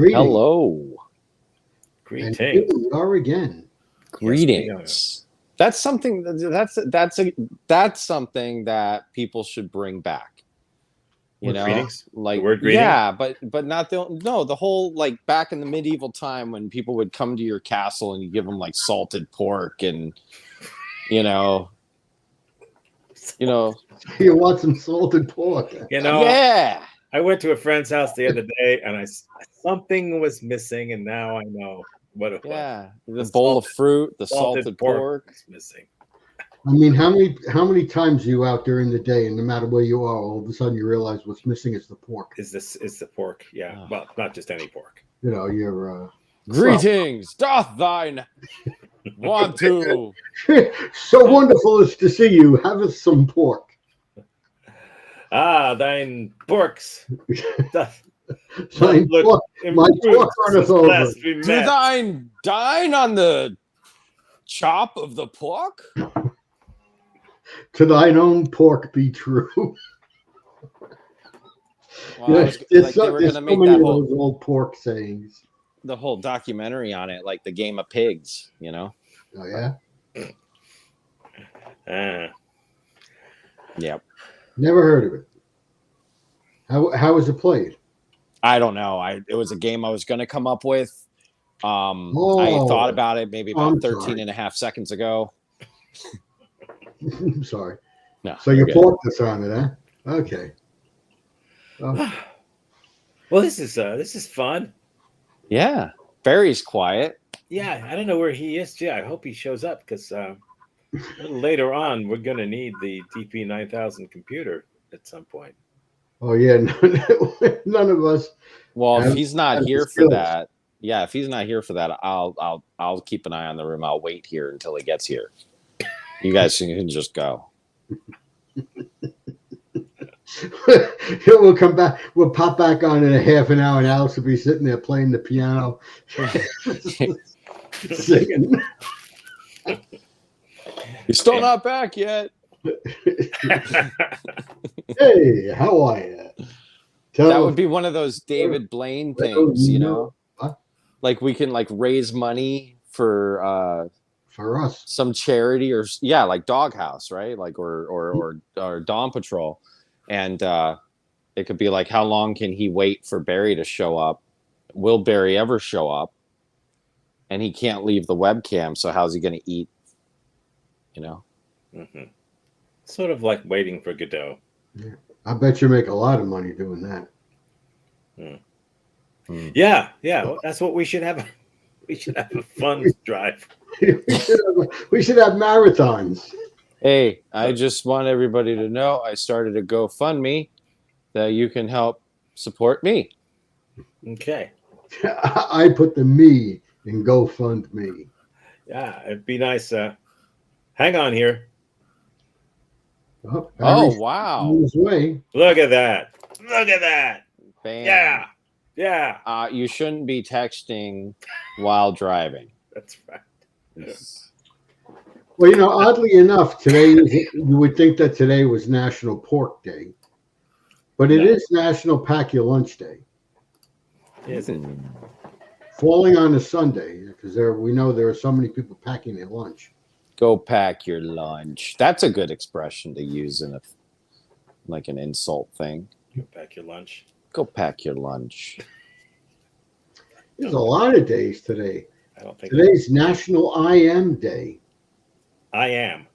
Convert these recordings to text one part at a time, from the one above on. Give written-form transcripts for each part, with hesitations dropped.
Greetings. Hello. And here Greetings. we are again. Greetings. That's something that's something that people should bring back. You What, know, greetings? like The word greeting? yeah, but not the whole like back in the medieval time when people would come to your castle and you give them like salted pork and you know You want some salted pork? yeah. I went to a friend's house the other day and something was missing, and now I know what it was. Yeah, the The bowl of fruit, the salted salted pork pork. was missing. I mean, how many times are you out during the day, and no matter where you are, all of a sudden you realize what's missing is the pork. Is the pork? Yeah. Oh. Well, not just any pork. You know, you're Greetings, doth thine want to? so wonderful is to see you. Have us some pork. Ah, thine porks. Thine Look, pork, my pork runneth over. last we Do met. thine dine on the chop of the pork? To thine own pork be true. Well, I was, There's like so, they were there's gonna so make many that of whole those old pork sayings. the whole documentary on it, like the Game of Pigs. You know? Oh yeah, Yep. never heard of it. How was it played? I don't know. It was a game I was gonna come up with. I Oh, thought about it maybe about I'm 13 sorry. and a half seconds ago. I'm sorry. No. So you you're good. porked us on it, huh? Okay. Oh, Well, this is fun. Yeah. Barry's quiet. Yeah, I don't know where he is. Yeah, I hope he shows up because a little later on we're gonna need the DP9000 computer at some point. oh yeah. None of us. Well, if Have- he's not have the here for skills. that, yeah, if he's not here for that, I'll keep an eye on the room. I'll wait here until he gets here. You guys can just go. We'll come back. We'll pop back on in a half an hour, and Alex will be sitting there playing the piano, singing. You're still not back yet. Hey, how are you? That would be one of those David Blaine things, you know? Huh? Like we can like raise money for us. some charity or like Doghouse, right? Like or Dawn Patrol. And it could be like, how long can he wait for Barry to show up? Will Barry ever show up? And he can't leave the webcam, so how's he going to eat? You know? Mm-hmm. Sort of like waiting for Godot. Yeah. I bet you make a lot of money doing that. Yeah. Well, that's what we should have. We should have a fun drive. we should have marathons. Hey, I just want everybody to know I started a GoFundMe that you can help support me. Okay. I put the me in GoFundMe. Yeah, it'd be nice. Hang on here. Oh, Oh, wow. on his way. Look at that. Look at that. Bam. Yeah. You shouldn't be texting while driving. That's right. Well, you know, oddly enough, you would think that today was National Pork Day, but it is National Pack Your Lunch Day. Is it? Falling on a Sunday, because we know there are so many people packing their lunch. Go pack your lunch. That's a good expression to use in like an insult thing. Go pack your lunch. Go pack your lunch. There's a lot of days today. I don't think Today's National I Am Day. I am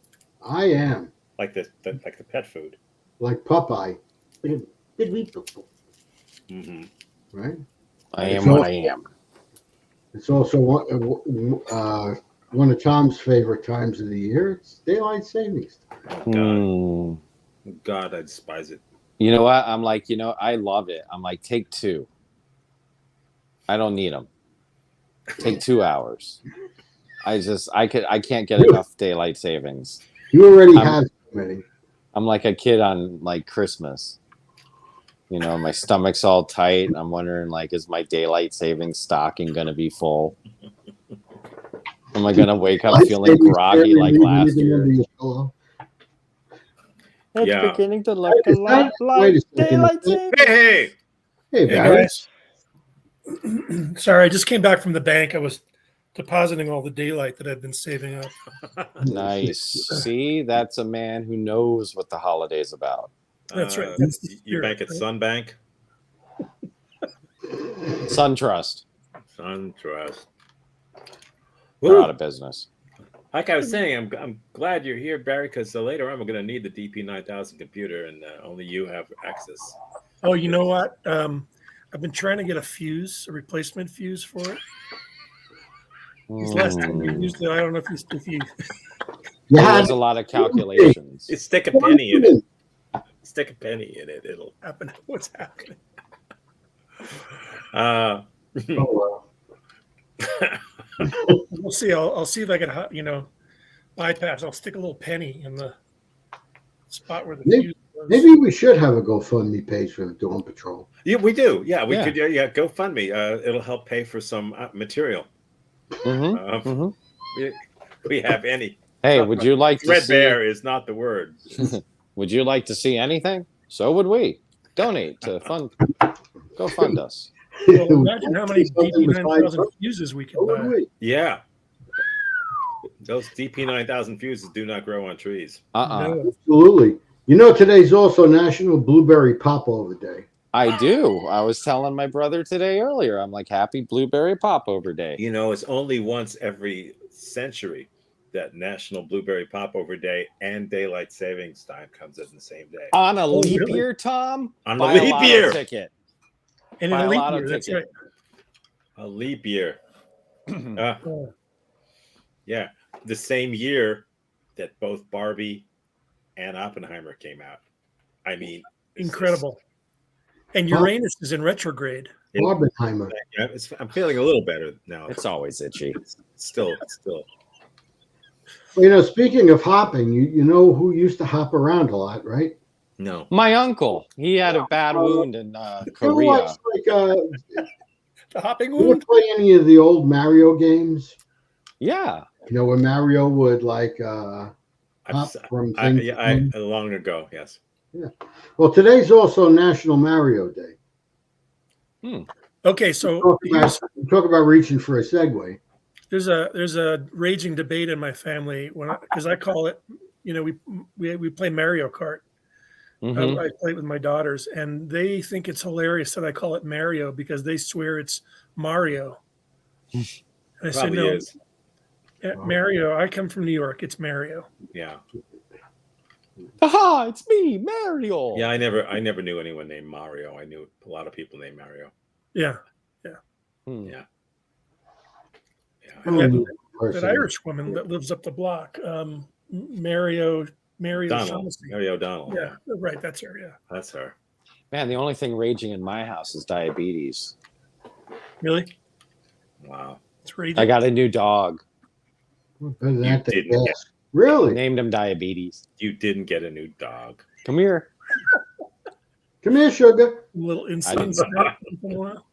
I am like the pet food. like Popeye. Mm-hmm. Right? I am what I am. It's also one of Tom's favorite times of the year. It's daylight savings. Oh, God, I despise it. You know what? I'm like, I love it. I'm like, take 2. I don't need them. Take 2 hours. I can't get enough daylight savings. You already have so many. I'm like a kid on like Christmas. My stomach's all tight. I'm wondering, like, is my daylight savings stocking going to be full? Am I going to wake up feeling groggy like last year? It's beginning to look a lot like daylight savings. Hey, Hey, Barry. guys. Sorry, I just came back from the bank. I was depositing all the daylight that I've been saving up. Nice. See, that's a man who knows what the holiday's about. That's right. That's the You bank at right? Sunbank? SunTrust. SunTrust. They're out of business. Like I was saying, I'm glad you're here, Barry, because later on we're going to need the DP9000 computer, and only you have access. Oh, you know what? I've been trying to get a replacement fuse for it. These last time you used it, I don't know if you There's a lot of calculations. You stick a penny in it. Stick a penny in it. It'll happen. What's happening? We'll see. I'll see if I can, bypass. I'll stick a little penny in the spot where the fuse was. Maybe we should have a GoFundMe page for Dawn Patrol. Yeah, we do. Yeah, we could. Yeah, GoFundMe. It'll help pay for some material. We have any. Hey, would you like to see? Threadbare is not the word. Would you like to see anything? So would we. Donate to fund. Go fund us. Well, imagine how many DP9000 fuses we can buy. Yeah. Those DP9000 fuses do not grow on trees. No. Absolutely. Today's also National Blueberry Popover Day. I do. I was telling my brother today earlier. I'm like, happy Blueberry Popover Day. It's only once every century that National Blueberry Popover Day and Daylight Savings Time comes in the same day. On a leap year, Tom? On a leap year. Ticket. And in a leap year, that's right. A leap year. Yeah. The same year that both Barbie and Oppenheimer came out. I mean, incredible. And Uranus is in retrograde. Oppenheimer. I'm feeling a little better now. It's always itchy. Still. Well, speaking of hopping, you know who used to hop around a lot, right? No. My uncle. He had a bad wound in Korea. The hopping wound? You wound? play any of the old Mario games? Yeah. Where Mario would hop from thing to thing? Long ago, yes. Yeah. Well, today's also National Mario Day. Okay, so talk about reaching for a segue. There's a raging debate in my family because I call it, we play Mario Kart. I play it with my daughters, and they think it's hilarious that I call it Mario because they swear it's Mario. And I said, no, is. Mario. I come from New York. It's Mario. Yeah. Haha, it's me, Mario. Yeah, I never knew anyone named Mario. I knew a lot of people named Mario. Yeah. Yeah. That Irish woman that lives up the block, Mario Donald. Mario O'Donnell. Yeah, right. That's her. Yeah, that's her. Man, the only thing raging in my house is diabetes. Really? Wow. It's raging. I got a new dog. Really? Named him Diabetes. You didn't get a new dog. Come here. Come here, sugar. A little insulin. Snack once in a while.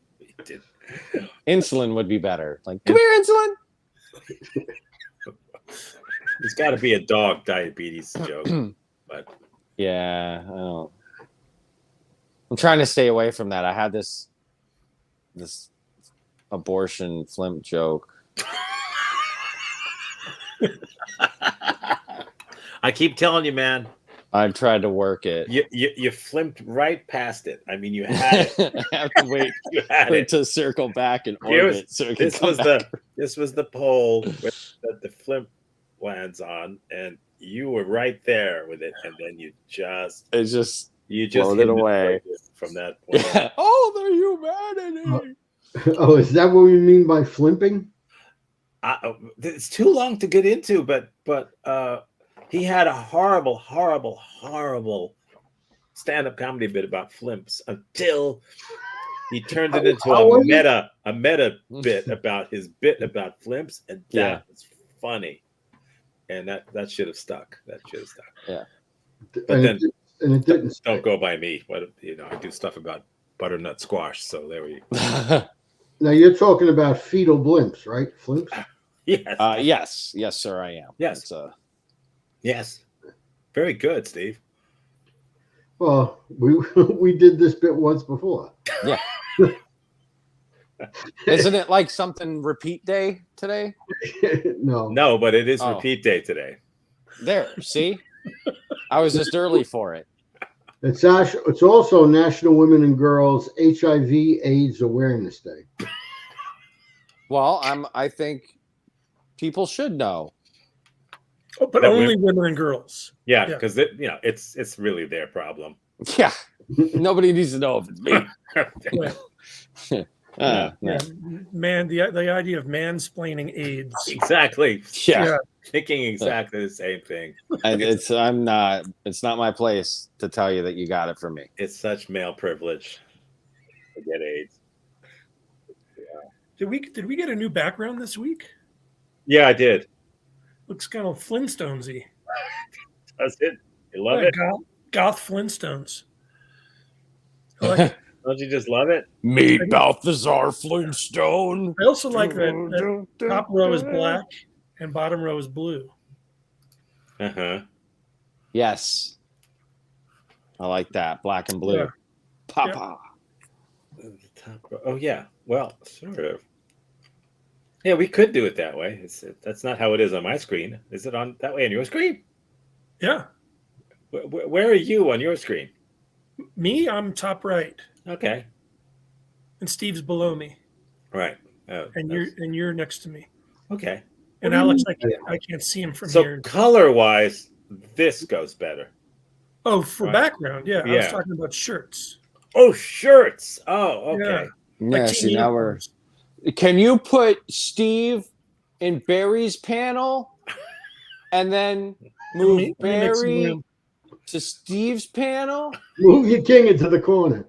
Insulin would be better. Like, come here, Insulin. There's got to be a dog diabetes joke, but yeah, I don't. I'm trying to stay away from that. I had this abortion flimp joke. I keep telling you, man. I've tried to work it. You flimped right past it. I mean, you had it. I have to wait. wait to circle back and orbit. This was the pole that the flimp lands on, and you were right there with it, and then you just floated away from that point. Yeah. Oh, the humanity. Oh, is that what we mean by flimping? It's too long to get into, but he had a horrible stand-up comedy bit about flimps until he turned it into a meta bit about his bit about flimps, and that was funny. And that should have stuck. Yeah. But and it didn't. Don't go by me. I do stuff about butternut squash. So there we go. Now you're talking about fetal blimps, right? Flimps? Yes. Yes, sir, I am. Yes. Yes. Very good, Steve. Well, we did this bit once before. Yeah. Isn't it like something repeat day today? No. No, but it is Oh. repeat day today. There, see? I was just early for it. It's also National Women and Girls HIV/AIDS Awareness Day. Well, I think people should know. Oh, but only women and girls. Yeah, because it's really their problem. Yeah. Nobody needs to know if it's me. Yeah. Man, the idea of mansplaining AIDS. Exactly. Yeah. Thinking exactly the same thing. It's not my place to tell you that you got it from me. It's such male privilege to get AIDS. Yeah. Did we get a new background this week? Yeah, I did. Looks kind of Flintstonesy. Does it? You love it? Goth Flintstones. I like it. Don't you just love it? Meet Balthazar Flintstone. I also like that top row is black and bottom row is blue. Yes. I like that. Black and blue. Yeah. Papa. Oh, yeah. Well, sort of. Yeah, we could do it that way. That's not how it is on my screen. Is it on that way on your screen? Yeah. Where are you on your screen? Me, I'm top right. Okay. And Steve's below me. Right. And you're next to me. Okay. And Alex, I can't see him from here. So color-wise, this goes better. Oh, for background, yeah. I was talking about shirts. Oh, shirts. Oh, okay. Yeah, see, now we're... Can you put Steve in Barry's panel and then move Barry to Steve's panel? Move your king into the corner.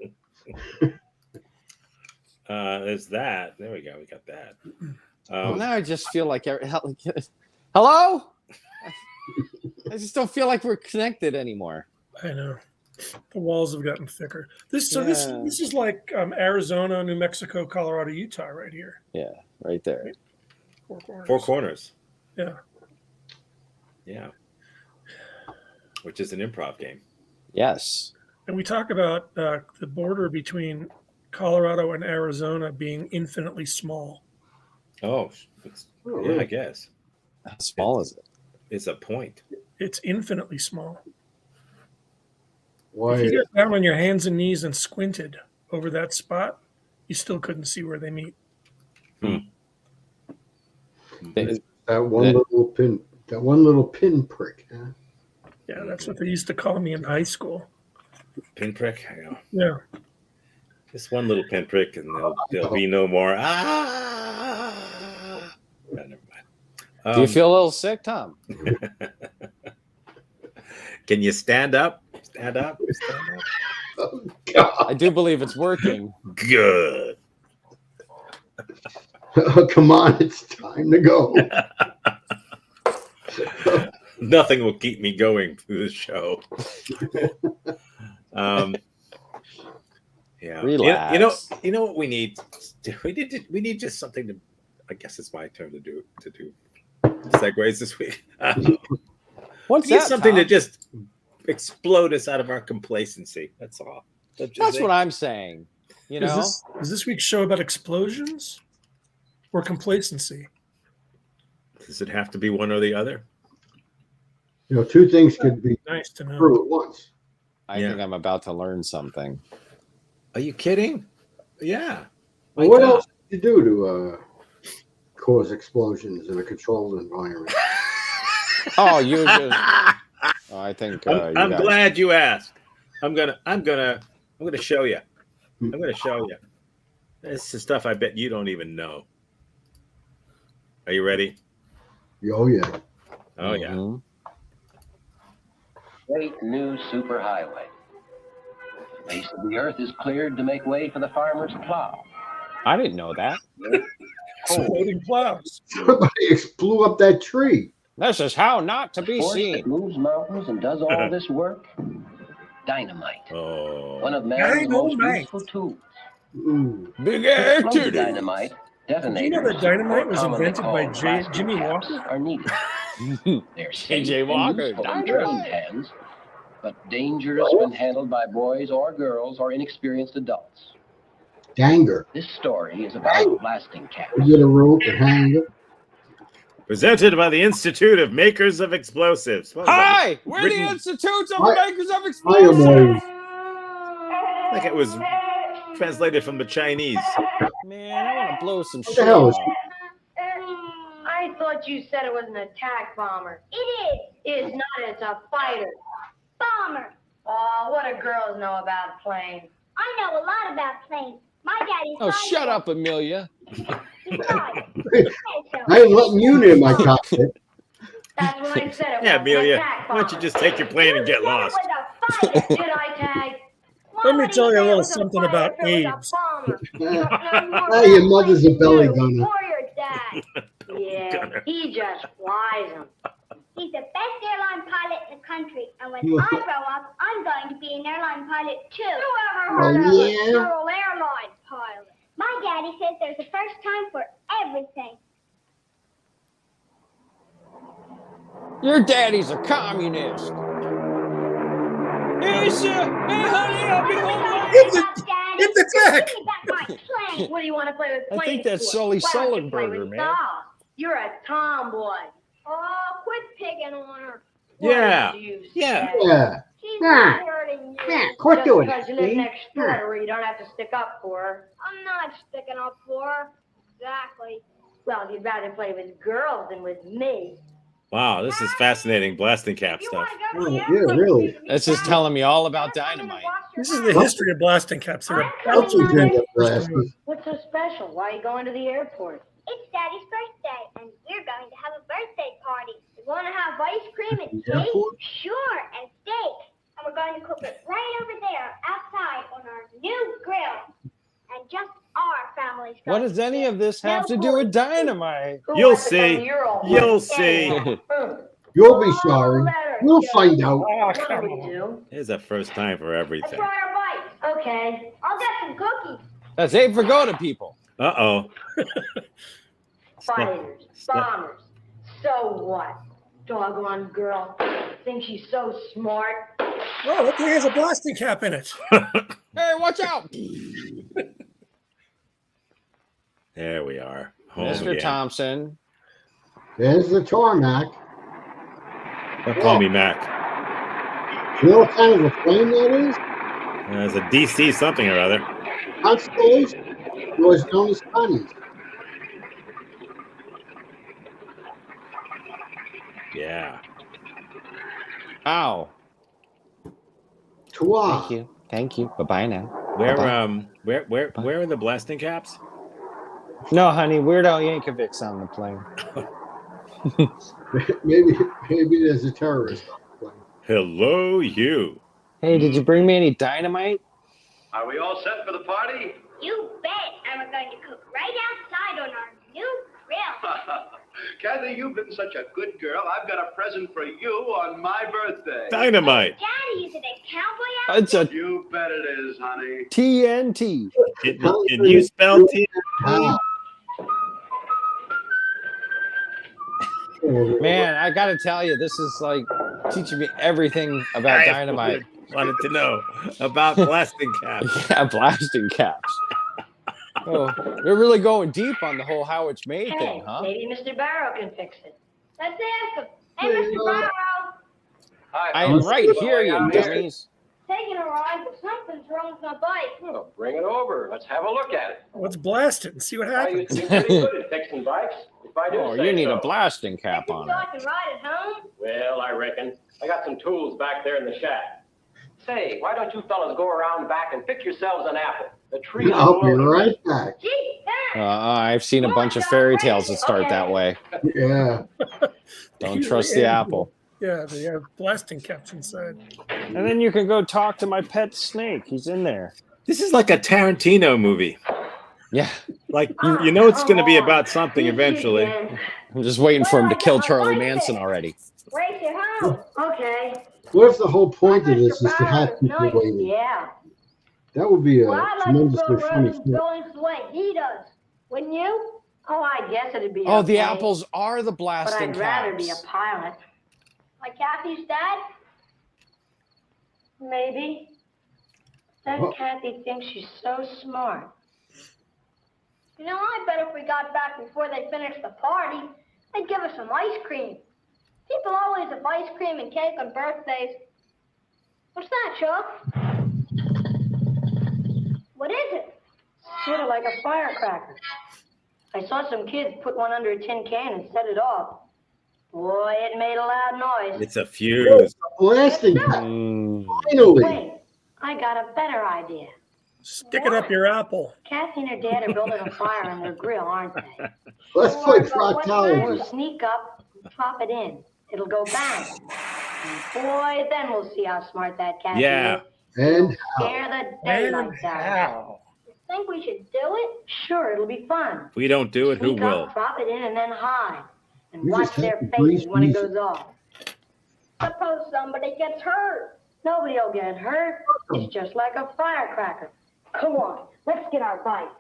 There's that. There we go. We got that. Well, now I just feel like... Hello? I just don't feel like we're connected anymore. I know. The walls have gotten thicker. This is like Arizona, New Mexico, Colorado, Utah, right here. Yeah, right there. Four corners. Yeah. Yeah. Which is an improv game. Yes. And we talk about the border between Colorado and Arizona being infinitely small. Oh, yeah, I guess. How small is it? It's a point. It's infinitely small. Why? If you get down on your hands and knees and squinted over that spot, you still couldn't see where they meet. That one little pinprick, huh? Yeah, that's what they used to call me in high school. Pinprick? Yeah. Just one little pinprick and there'll be no more. Never mind. Do you feel a little sick, Tom? Can you stand up? Stand up. Oh, God. I do believe it's working. Good. Oh, come on, it's time to go. Nothing will keep me going through the show. Yeah. Relax. You know what we need? We need just something to. I guess it's my turn to do segues this week. What's we need that? Something Tom? to just explode us out of our complacency. That's all. That's what I'm saying. You know, is this week's show about explosions or complacency? Does it have to be one or the other? You know, two things could be nice to know. true at once. I think I'm about to learn something. Are you kidding? Yeah. Well, what else did you do to cause explosions in a controlled environment? Oh, you just... I think I'm glad you asked. I'm gonna show you. I'm gonna show you. This is stuff I bet you don't even know. Are you ready? Oh yeah. Oh yeah. Great new superhighway. The face of the earth is cleared to make way for the farmer's plow. I didn't know that. Exploding plows. Somebody blew up that tree. This is how not to be Force seen. that moves mountains and does all this work. Dynamite. Oh. One of man's most useful tools. Big Explosive activity. dynamite. Detonators. Do you know that dynamite was commonly invented by called plastic Jimmy caps, Walker? Are needed. They're safe J.J. and Walker, useful in dynamite. trained hands, but dangerous when handled by boys or girls or inexperienced adults. Danger. This story is about blasting caps. Is it a rope or hanger? Presented by the Institute of Makers of Explosives. What was that? Hi, we're the Written Institutes of Hi. Makers of I am Explosives. like it was translated from the Chinese. Man, I want to blow some What shit the hell is up. I thought you said it was an attack bomber. It is. It's not. It's a fighter. Bomber. Oh, what do girls know about planes? I know a lot about planes. My daddy. Oh, shut up, Amelia. I'm letting you near my cockpit. That's what I said. It Yeah, was Amelia, an attack why don't you bomber. just take your plane and get lost? Did I, Tag? Let me tell you a little It was something fighter about if it was AIDS. a bomber. Hey, your mother's a belly gunner. Or your dad. Yeah, he just flies them. He's the best airline pilot in the country, and when I grow up, I'm going to be an airline pilot too. Who ever heard of yeah. a girl airline pilot? My daddy says there's a first time for everything. Your daddy's a communist. Hey, sir. Hey, honey, I'll be home late. Hit the deck. Give me back my plane. What do you want to play with I planes think that's for? Sully Why don't you play Sullenberger, with man. dolls? You're a tomboy. Oh, quit picking on her. Yeah. What did you Yeah. say? Yeah. She's Yeah. not hurting you. Yeah, quit Just doing because that, you live see? next door Yeah. to her, you don't have to stick up for her. I'm not sticking up for her. Exactly. Well, you'd rather play with girls than with me. Wow, this is fascinating blasting cap You stuff. want to go to the Oh, yeah, airport? really. That's just telling me all about dynamite. This is the history of blasting caps. They're about Don't to you be bring the up first glasses. one. What's so special? Why are you going to the airport? It's Daddy's birthday, and we're going to have a birthday party. You want to have ice cream and The cake? airport? Sure, and steak. And we're going to cook it right over there, outside on our new grill. And just our family's What going does to any get of this no have to do with pork. dynamite? Who You'll wants to come see. to your old You'll place see. anyhow? You'll be sorry. We'll find out. Oh, What do come we on. do? There's a first time for A everything. fryer bite. Okay. I'll get some cookies. That's eight for go to people. Uh-oh. Fighters, bombers. So what? Doggone girl. Think she's so smart. Oh, look, he has a blasting cap in it. Hey, watch out. There we are. Home Mr. again. Thompson. There's the tarmac. Don't call me Mac. You know what kind of a plane that is? There's a DC something or other. Constellation. It was known as Connie's. Yeah. Ow. Tua. Thank you. Thank you. Bye-bye now. Where Bye-bye. where are the blasting caps? No, honey, Weird Al Yankovic's on the plane. Maybe there's a terrorist on the plane. Hello, you. Hey, did you bring me any dynamite? Are we all set for the party? You bet. And we're going to cook right outside on our new grill. Kathy, you've been such a good girl. I've got a present for you on my birthday. Dynamite. Daddy, is it a cowboy outfit? It's a You bet it is, honey. TNT. Can you spell T? Ah. Man, I gotta tell you, this is like teaching me everything about I dynamite. wanted to know about blasting caps. Yeah, blasting caps. Oh, they're really going deep on the whole how it's made Hey, thing, huh? maybe Mr. Barrow can fix it. Let's ask him. Hey, Mr. Barrow. Hi, I am fellas. right here, you dummies. Taking a ride, but something's wrong with my bike. Well, bring it over. Let's have a look at it. Let's blast it and see what I used happens. to be pretty good at fixing bikes. If I do Oh, say you need so. a blasting cap This is on so I it. can ride at home. Well, I reckon. I got some tools back there in the shack. Say, why don't you fellas go around back and pick yourselves an apple? The tree is I'll be loaded. right back. Gee, thanks. I've seen a bunch of fairy tales that start that way. Yeah. Don't trust the apple. Yeah, they have blasting caps inside. And then you can go talk to my pet snake. He's in there. This is like a Tarantino movie. Yeah, Like you know it's going to be about something eventually. I'm just waiting for him to kill Charlie Manson already. Race it home. Okay. What if the whole point of this is to have people Nice. waiting? Yeah. That would be a Well, I'd like to tremendously go funny around and film. go his way. He does. Wouldn't you? Oh, I guess it'd be Oh, the okay. apples are the But blasting I'd rather be a caps. pilot. Like Kathy's dad? Maybe. That Well- Kathy thinks she's so smart. You know, I bet if we got back before they finished the party, they'd give us some ice cream. People always have ice cream and cake on birthdays. What's that, Chuck? What is it? Sort of like a firecracker. I saw some kids put one under a tin can and set it off. Boy, it made a loud noise. It's a fuse. Blasting. Finally. Wait, I got a better idea. Stick it up your apple. Kathy and her dad are building a fire on their grill, aren't they? Let's play We'll proctology. sneak up and pop it in. It'll go bang. And boy, then we'll see how smart that Kathy Yeah. is. And Scare the daylights out of her. You think we should do it? Sure, it'll be fun. If we don't do it, who Sneak will? up, drop it in, and then hide. And You watch just have their to faces breathe when it music. goes off. Suppose somebody gets hurt. Nobody will get hurt. It's just like a firecracker. Come on, let's get our bikes.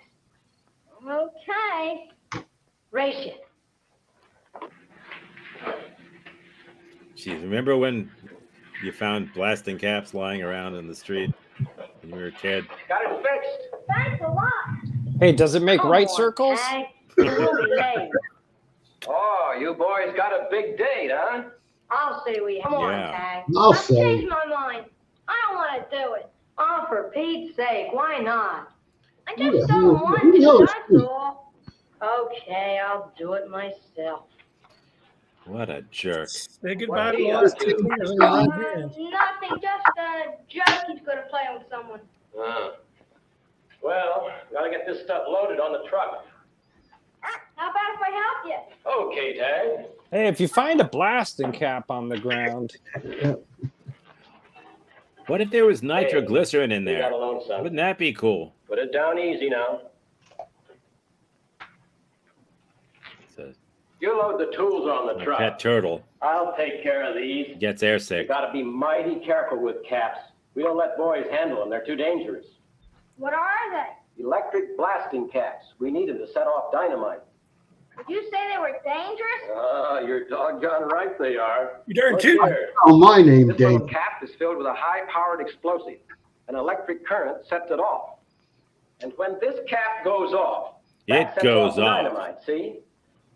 Okay. Race it. Geez, remember when you found blasting caps lying around in the street when you were a kid? Got it fixed. Thanks a lot. Hey, does it make Come right on, circles? Tag. You will be late. Oh, you boys got a big date, huh? I'll say we have. Come on, Yeah. Tag. I'll I've say. changed my mind. I don't want to do it. Oh, for Pete's sake, why not? I Who the just hell- don't who want the hell to, is that's Pete? all. Okay, I'll do it myself. What a jerk. Say goodbye What to are the you last up to? 2 fingers in your right hand. Nothing, just a joke he's going to play with someone. Well, gotta get this stuff loaded on the truck. How about if I help you? Okay, Tag. Hey, if you find a blasting cap on the ground, What if there was nitroglycerin in You got there? alone, son. Wouldn't that be cool? Put it down easy now. It's a You load the tools on the pet truck. turtle. I'll take care of these. Gets You airsick. gotta be mighty careful with caps. We don't let boys handle them. They're too dangerous. What are they? Electric blasting caps. We need them to set off dynamite. Did you say they were dangerous? You're doggone right they are. You darn Look tootin'. here. Oh, my name, This little Dave. cap is filled with a high-powered explosive. An electric current sets it off. And when this cap goes off, that It sets goes off the off. dynamite, see?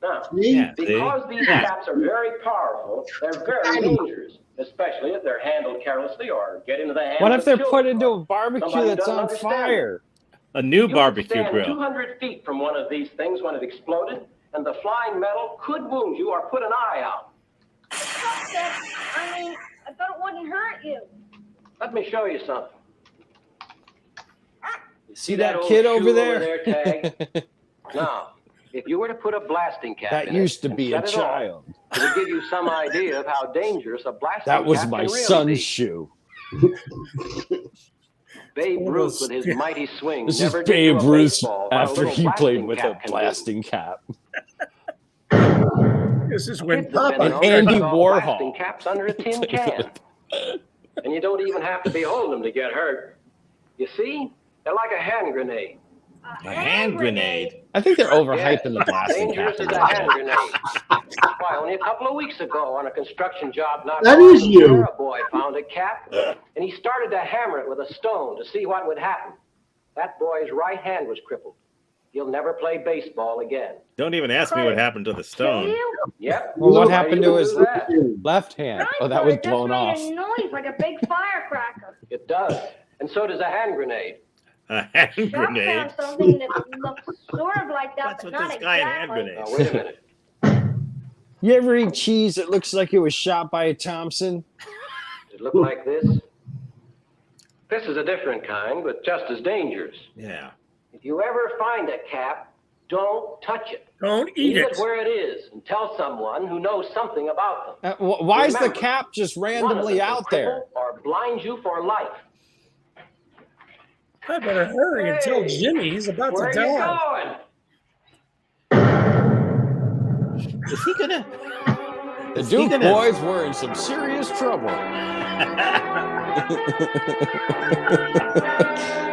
Now, Yeah, see? because these Yeah. caps are very powerful, they're very dangerous, especially if they're handled carelessly or get into the hands what if of they're children. put into a barbecue Somebody that's doesn't on understand fire? A new You could barbecue stand grill. 200 feet from one of these things when it exploded, and the flying metal could wound you or put an eye out. I mean, I thought it wouldn't hurt you. Let me show you something. See that old kid shoe over there? Tag? Now, if you were to put a blasting cap That in used it to and be a set it off, child. it would give you some idea of how dangerous a blasting That was cap my can really son's be. shoe. Babe Ruth with his mighty swing This is never did Babe to a Ruth's baseball what a after little he played blasting with a cap can do. blasting cap. This is when Kids have been Papa. known to Andy set off Warhol. blasting caps under a tin can. And you don't even have to behold them to get hurt. You see, they're like a hand grenade. A hand grenade. I think they're Yeah, overhyping the blasting cap. dangerous a as little a bit. hand grenade. Why, only a couple of weeks ago on a construction job not That far is from you. here, a boy found a cap, and he started to hammer it with a stone to see what would happen. That boy's right hand was crippled. He'll never play baseball again. Don't even ask me what happened to the Kill stone. you? Yep. Well, what Why happened do to you his do that? left hand? I Oh, that thought was it just blown made off. a noise like a big firecracker. It does. And so does a hand grenade. A hand Chuck grenade. found something that looks sort of like that, What's but with not this guy and hand exactly. grenade? Now, wait a minute. You ever eat cheese that looks like it was shot by a Thompson? Does it look like this? This is a different kind, but just as dangerous. Yeah. If you ever find a cap, don't touch it. Don't eat Leave it. it where it is and tell someone who knows something about them. Why is the Remember, cap just One of randomly them can out there? cripple or blind you for life. I better hurry and tell Jimmy he's about Where to are you die. going? Is he gonna? The Is he Duke gonna- boys were in some serious trouble.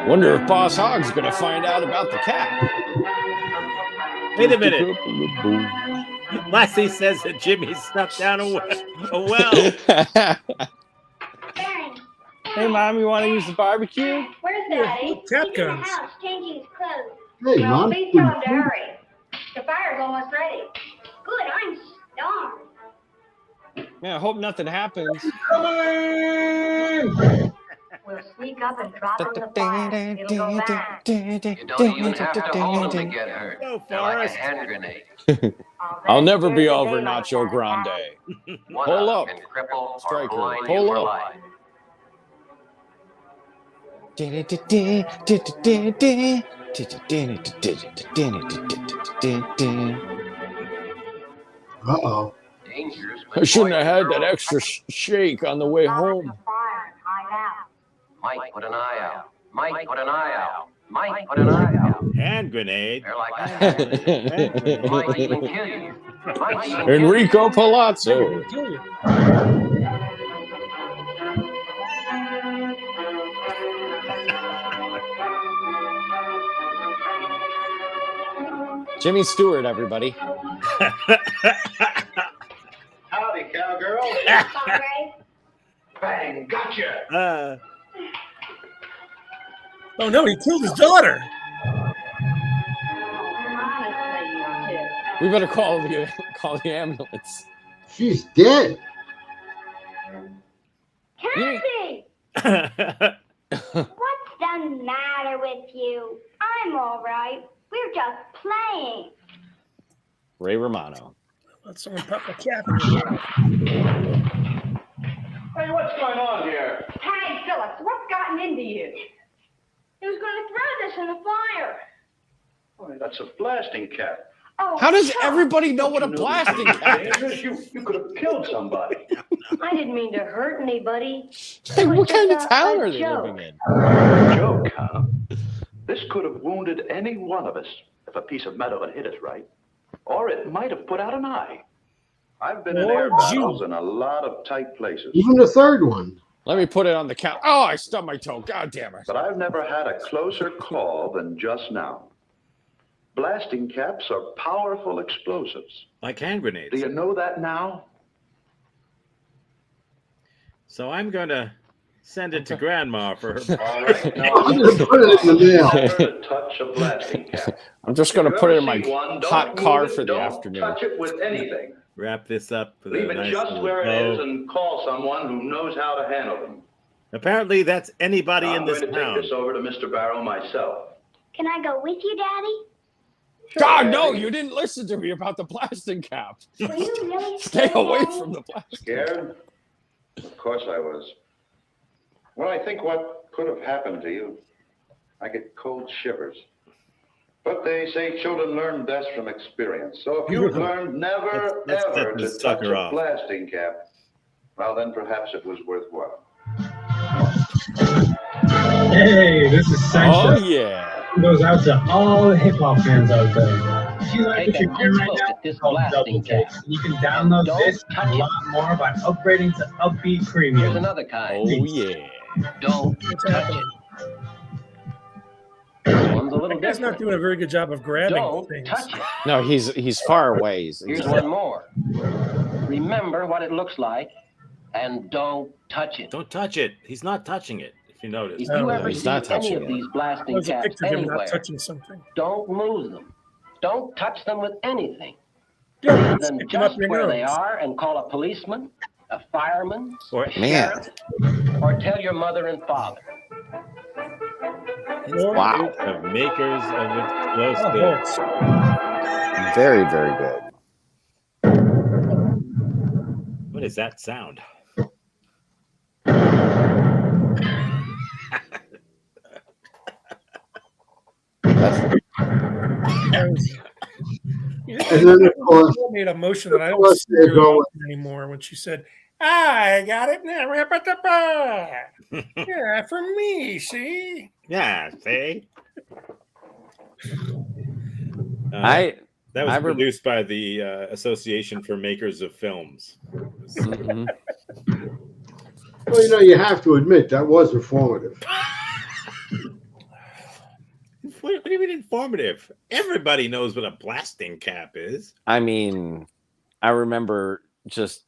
Wonder if Boss Hogg's gonna find out about the cap. Wait a minute. Lassie says that Jimmy snuck down a well. Barry, Hey, Mom, you want to use the barbecue? where's Yeah, Daddy? cat He's in the guns. house changing his clothes. Hey, Well, Mom. please tell him to hurry. The fire's almost ready. Good, I'm starved. Man, I hope nothing happens. We'll sneak up and drop on the fire. It'll go bang. You don't even have to hold him to get hurt. Go, They're like a Forrest. hand grenade. I'll bet never be there's a over day like Nacho that. Grande. One Pull of up. them can cripple or Striker, blind pull you for up. life. Uh-oh. Dangerous, I but shouldn't boys have and had that girls extra shake on the way home. Fire and hide out. might put an eye out. Might put an eye out. Might put an eye out. Hand grenade. They're like a hand grenade. Hand grenade. Might even kill you. Might even kill you. Enrico Palazzo. Kill you. Jimmy Stewart, everybody. Howdy, cowgirl. Sorry. Bang, gotcha. Oh no, he killed his daughter. Honestly, you two. We better call the ambulance. She's dead. Kathy! What's the matter with you? I'm all right. We're just playing. Ray Romano. Let someone pop a cap in your mouth. Hey, what's going on here? Hey, Phillips, what's gotten into you? He was going to throw this in the fire. Oh, that's a blasting cap. Oh, How does stop. everybody know what a You blasting this cap dangerous. You could have killed somebody. I didn't mean to hurt anybody. is? Hey, what kind of town are they joke. living in? Joke, huh? This could have wounded any one of us if a piece of metal had hit us right. Or it might have put out an eye. I've been in air battles in a lot of tight places, Even the third one. Let me put it on the count. Oh, I stubbed my toe. God damn it. but I've never had a closer call than just now. Blasting caps are powerful explosives. Like hand grenades. Do you know that now? So I'm going to send it to Grandma for her. All right, now I'm going to put it in the mail. never to touch a blasting cap. I'm just going to If put you it in ever my see one, don't hot move car it, for the don't afternoon. touch it with anything. Wrap this up with Leave a it nice just little where it is bow. and call someone who knows how to handle them. Apparently, that's anybody in I'm this going to town. take this over to Mr. Barrow myself. Can I go with you, Daddy? God, no, you didn't listen to me about the blasting cap. Were you really Stay scared, away Daddy? from the plastic. Scared? Of course I was. Well, I think what could have happened to you, I get cold shivers. But they say children learn best from experience. So if you've learned never, Let's ever set this to touch sucker a off. blasting cap, well, then perhaps it was worthwhile. Hey, this is Oh, Sancho. yeah. It goes out to all the hip hop fans out there. If you like Take what a you're good hearing right look now, at this it's called blasting Double Take. cap. And you can download Don't this touch and a it. lot more by upgrading to Upbeat Here's Premium. another kind. Oh, yeah. Don't What's touch happening? it. This one's a little That guy's not different. doing a very good job of grabbing Don't things. touch it. No, he's far away. He's Here's one more. Remember what it looks like and don't touch it. Don't touch it. He's not touching it, if you notice. If No, you no, ever he's see not any touching of it. these blasting There's a caps picture of him not anywhere, touching something. don't lose them. Don't touch them with anything. Yeah, Leave stick them him up just your where they nose. are and call a policeman, a fireman, Or Man. or tell your mother and father. Wow. of makers of Oh, explosives. boy. Very, very good. What is that sound? And then, of course, She made a motion that I of don't course see they're her going- anymore when she said, I got it now. Yeah, for me, see? Yeah, see? I That was I rem- produced by the Association for Makers of Films. mhm. well, you know, you have to admit that was informative. What do you mean informative? Everybody knows what a blasting cap is. I mean, I remember just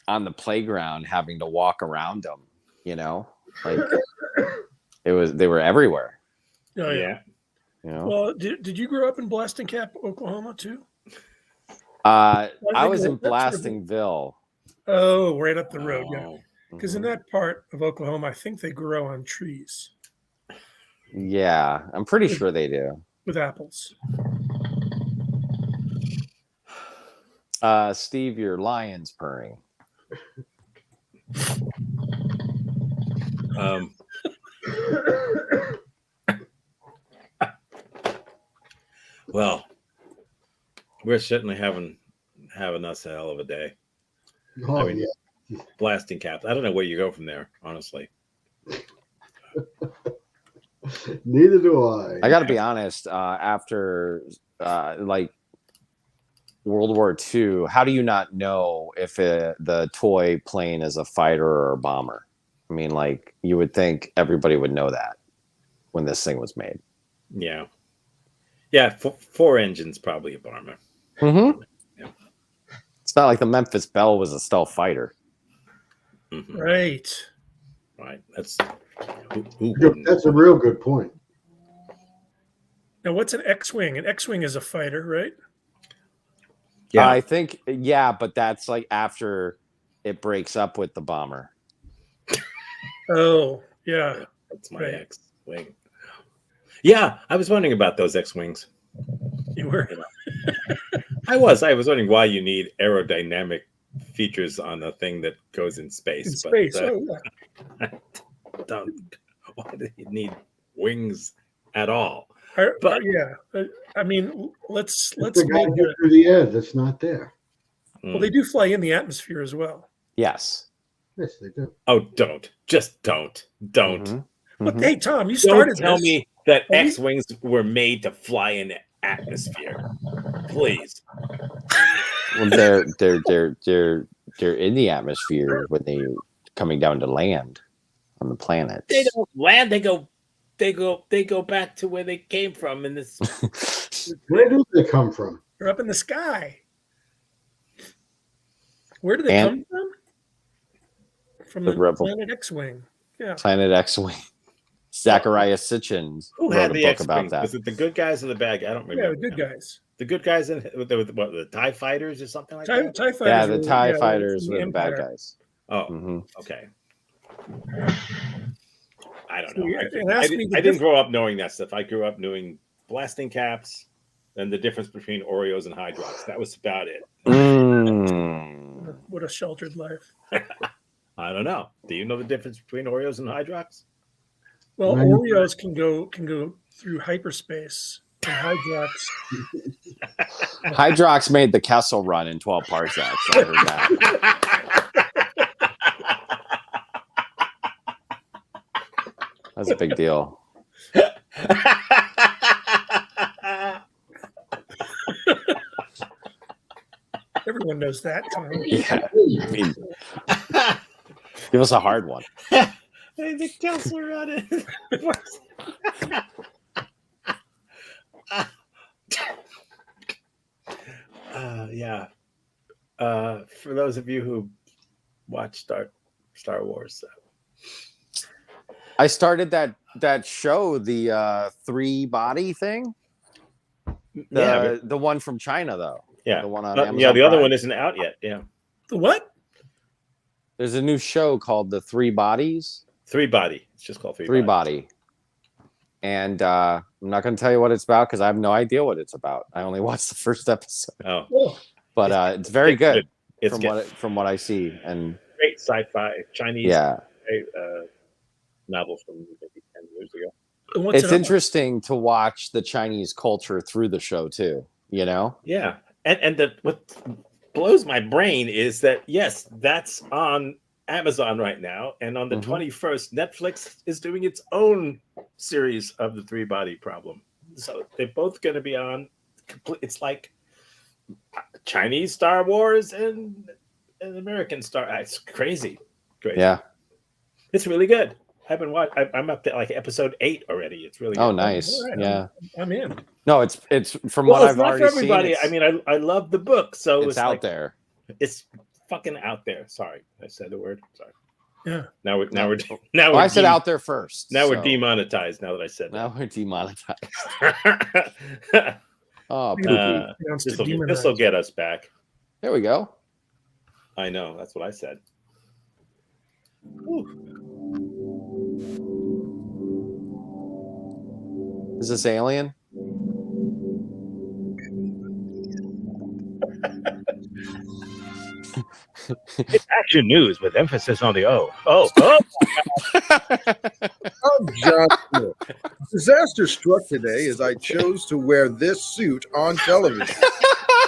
on the playground having to walk around them, you know? Like they were everywhere. Oh, yeah. You know. Well, did you grow up in Blasting Cap, Oklahoma, too? I think was in that's where the- Blastingville. Oh, right up the road, yeah. Oh, Because in Mhm. that part of Oklahoma, I think they grow on trees Yeah, I'm pretty sure they do. with apples. Steve, your lion's purring. Well, we're certainly having us a hell of a day. Oh, I mean, yeah. Blasting Caps. I don't know where you go from there, honestly. Neither do I. I got to be honest. After like World War II, how do you not know if the toy plane is a fighter or a bomber? I mean, like you would think everybody would know that when this thing was made. Yeah. Yeah, four engines, probably a bomber. Mm-hmm. Yeah. It's not like the Memphis Belle was a stealth fighter. Mhm. Right. Right. That's who wouldn't? That's a real good point. Now, what's an X-wing? An X-wing is a fighter, right? Yeah. I think, yeah, but that's like after it breaks up with the bomber. Oh, yeah. That's my Right. X-wing. Yeah, I was wondering about those X-wings. You were. I was wondering why you need aerodynamic features on a thing that goes in space. In space. Oh, yeah. Why do you need wings at all? But yeah, I mean, let's The guy make gets through the air that's not there. well, they do fly in the atmosphere as well. Yes. Yes, they do. Oh, don't. Just don't. Mhm. But Mhm. hey, Tom, you started Don't tell this. me that Are we- X-wings were made to fly in the atmosphere. Please. Well, they're in the atmosphere when they're coming down to land on the planet. They don't land. They go back to where they came from in this. Where do they come from? They're up in the sky. Where do they And- come from? From The the Rebel- planet X-wing. Yeah. Planet X-wing. Zachariah Sitchin Who wrote had a the book X-wings? about that. Was it the good guys or the bad guys? I don't remember. Yeah, the good guys. The good guys in with the TIE fighters or something like TIE that? fighters. Yeah, the were- TIE yeah, fighters from were the bad Empire. guys. Oh, hmm okay. I don't So, know. yeah, I and ask me the didn't grow up knowing that stuff. I grew up knowing Blasting Caps and the difference between Oreos and Hydrox. That was about it. Mm. What a sheltered life. I don't know. Do you know the difference between Oreos and Hydrox? Well, Right. Oreos can go through hyperspace, and Hydrox. Hydrox made the Kessel run in 12 parsecs. I heard that. That's a big deal. Everyone knows that, Tom. Yeah. I mean, give us a hard one. Hey, the Kessel run. Yeah. For those of you who watch Star Wars, I started that show, the 3-body thing. The one from China, though. yeah, The one on yeah. Amazon The other Prime. one isn't out yet. Yeah, The what? There's a new show called The 3 Bodies. 3-body. It's just called 3-body. 3 Body. And I'm not going to tell you what it's about because I have no idea what it's about. I only watched the first episode, Oh, Oh, but it's very good It's from what I see. And great sci-fi Chinese yeah, novel from maybe 10 years ago. and what's it's it about? interesting to watch the Chinese culture through the show too. You know, Yeah, and what blows my brain is that yes, that's on Amazon right now, and on the Mhm. 21st, Netflix is doing its own series of the 3-body problem. So they're both going to be on. It's like Chinese Star Wars and American Star. It's crazy. yeah. It's really good. I've been watching. I'm up to like episode 8 already. It's really Oh, good. nice. All right, Yeah. I'm in. No, it's from Well, what it's I've not already for everybody. seen. I mean, I love the book, so it's out like, there. It's fucking out there. Sorry, I said the word. Sorry. Yeah. Now we're I said out there first. Now we're so demonetized. Now that I said Now we're demonetized. that. Oh, poopy. This will get us back. There we go. I know. That's what I said. Is this Alien? It's action news with emphasis on the O. Oh. I'm John Smith. Disaster struck today as I chose to wear this suit on television.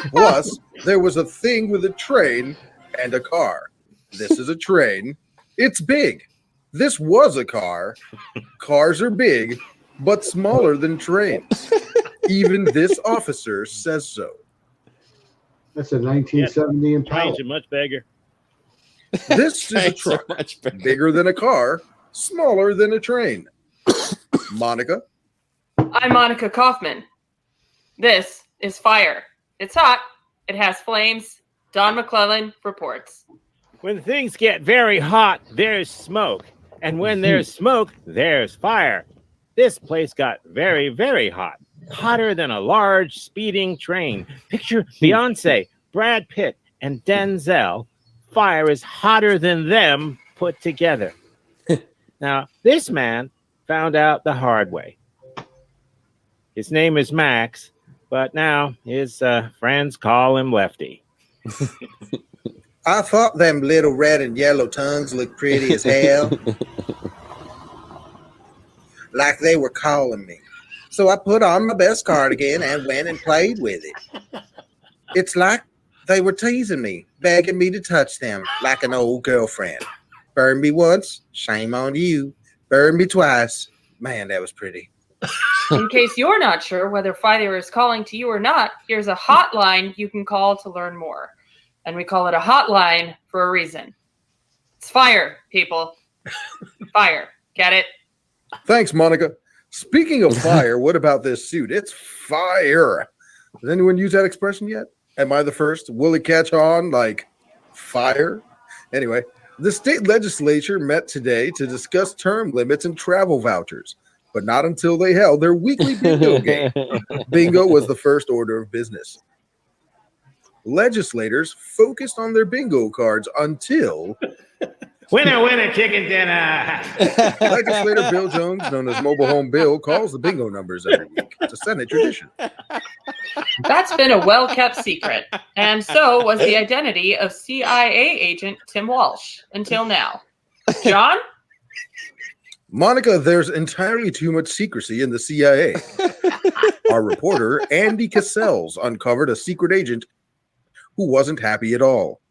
Plus, there was a thing with a train and a car. This is a train. It's big. This was a car. Cars are big, but smaller than trains. Even this officer says so. That's a 1970 Impala. Trains are much bigger. This is a truck, bigger than a car, smaller than a train. Monica? I'm Monica Kaufman. This is fire. It's hot. It has flames. Don McClellan reports. When things get very hot, there's smoke. And when there's smoke, there's fire. This place got very, very hot. Hotter than a large speeding train. Picture Beyonce, Brad Pitt, and Denzel. Fire is hotter than them put together. Now, this man found out the hard way. His name is Max, but now his friends call him Lefty. I thought them little red and yellow tongues looked pretty as hell. Like they were calling me. So I put on my best cardigan and went and played with it. It's like they were teasing me, begging me to touch them like an old girlfriend. Burn me once, shame on you. Burn me twice. Man, that was pretty. In case you're not sure whether fire is calling to you or not, here's a hotline you can call to learn more. And we call it a hotline for a reason. It's fire, people. Fire. Get it? Thanks, Monica. Speaking of fire, what about this suit? It's fire. Has anyone used that expression yet? Am I the first? Will it catch on like fire? Anyway, the state legislature met today to discuss term limits and travel vouchers, but not until they held their weekly bingo game. Bingo was the first order of business. Legislators focused on their bingo cards until Winner, winner, chicken dinner. Legislator Bill Jones, known as Mobile Home Bill, calls the bingo numbers every week. It's a Senate tradition. That's been a well-kept secret. And so was the identity of CIA agent Tim Walsh until now. John? Monica, there's entirely too much secrecy in the CIA. Our reporter, Andy Cassells, uncovered a secret agent who wasn't happy at all.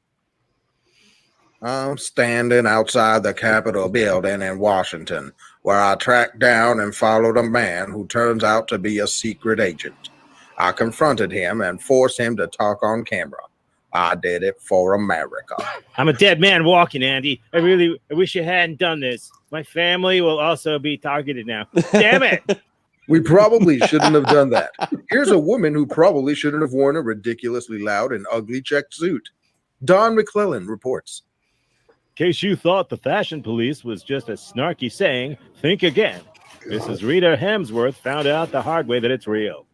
I'm standing outside the Capitol building in Washington, where I tracked down and followed a man who turns out to be a secret agent. I confronted him and forced him to talk on camera. I did it for America. I'm a dead man walking, Andy. I wish you hadn't done this. My family will also be targeted now. Damn it. We probably shouldn't have done that. Here's a woman who probably shouldn't have worn a ridiculously loud and ugly checked suit. Don McClellan reports. In case you thought the fashion police was just a snarky saying, think again. Mrs. Rita Hemsworth found out the hard way that it's real.